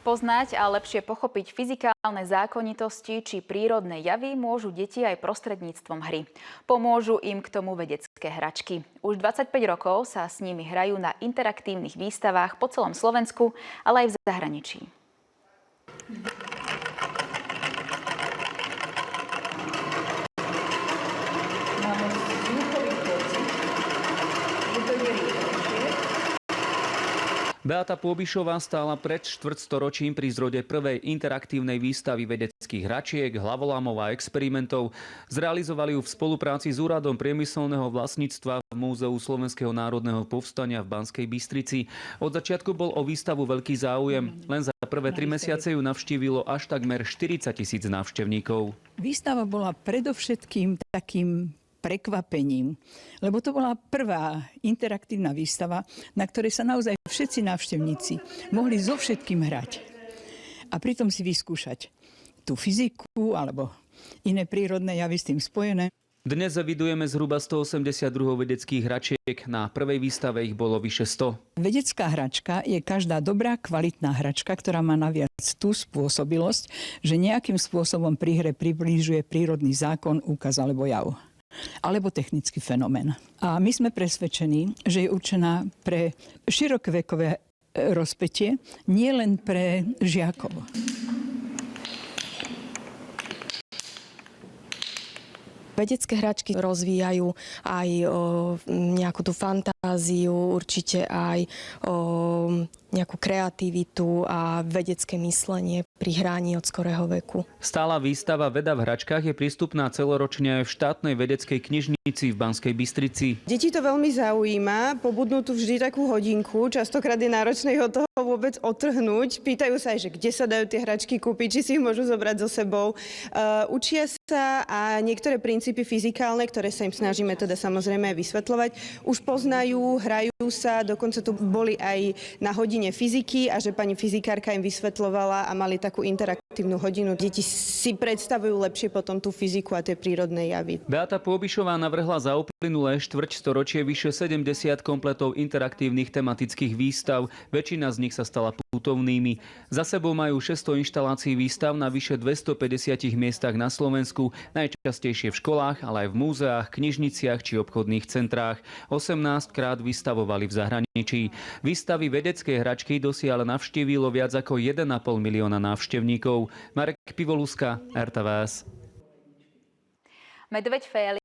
Poznať a lepšie pochopiť fyzikálne zákonitosti či prírodné javy môžu deti aj prostredníctvom hry. Pomôžu im k tomu vedecké hračky. Už 25 rokov sa s nimi hrajú na interaktívnych výstavách po celom Slovensku, ale aj v zahraničí. Beata Pôbišová stála pred štvrtstoročím pri zrode prvej interaktívnej výstavy vedeckých hračiek, hlavolámov a experimentov. Zrealizovali ju v spolupráci s Úradom priemyselného vlastníctva v Múzeu Slovenského národného povstania v Banskej Bystrici. Od začiatku bol o výstavu veľký záujem. Len za prvé 3 mesiace ju navštívilo až takmer 40 000 návštevníkov. Výstava bola predovšetkým takým prekvapením, lebo to bola prvá interaktívna výstava, na ktorej sa naozaj všetci návštevníci mohli so všetkým hrať a pritom si vyskúšať tú fyziku alebo iné prírodné javy s tým spojené. Dnes evidujeme zhruba 182 vedeckých hračiek. Na prvej výstave ich bolo vyše 100. Vedecká hračka je každá dobrá, kvalitná hračka, ktorá má naviac tú spôsobilosť, že nejakým spôsobom pri hre približuje prírodný zákon, úkaz alebo jav, alebo technický fenomén. A my sme presvedčení, že je určená pre široké vekové rozpätie, nie len pre žiakov. Vedecké hračky rozvíjajú aj nejakú tú fantáziu, určite aj nejakú kreativitu a vedecké myslenie pri hraní od skorého veku. Stála výstava Veda v hračkách je prístupná celoročne aj v štátnej vedeckej knižnici v Banskej Bystrici. Deti to veľmi zaujíma, pobudnú tu vždy takú hodinku, častokrát je náročné ho toho vôbec otrhnúť. Pýtajú sa aj, že kde sa dajú tie hračky kúpiť, či si ich môžu zobrať so sebou. Učia sa a niektoré princípy fyzikálne, ktoré sa im snažíme teda samozrejme aj vysvetľovať, už poznajú, hrajú sa, dokonca tu boli aj na hodine fyziky a že pani fyzikárka im vysvetľovala a mali takú interaktívnu hodinu. Deti si predstavujú lepšie potom tú fyziku a tie prírodné javy. Beata Pôbišová navrhla za uplynulé štvrťstoročie vyše 70 kompletov interaktívnych tematických výstav. Väčšina z nich sa stala putovnými. Za sebou majú 600 inštalácií výstav na vyše 250 miestach na Slovensku, najčastejšie v školách, ale aj v múzeách, knižniciach či obchodných centrách. 18 krát vystavovali v zahraničí. Výstavy vedeckej hračky dosiaľ navštívilo viac ako 1,5 milióna návštevníkov. Marek Pivoluska, RTVS. Medveď Féli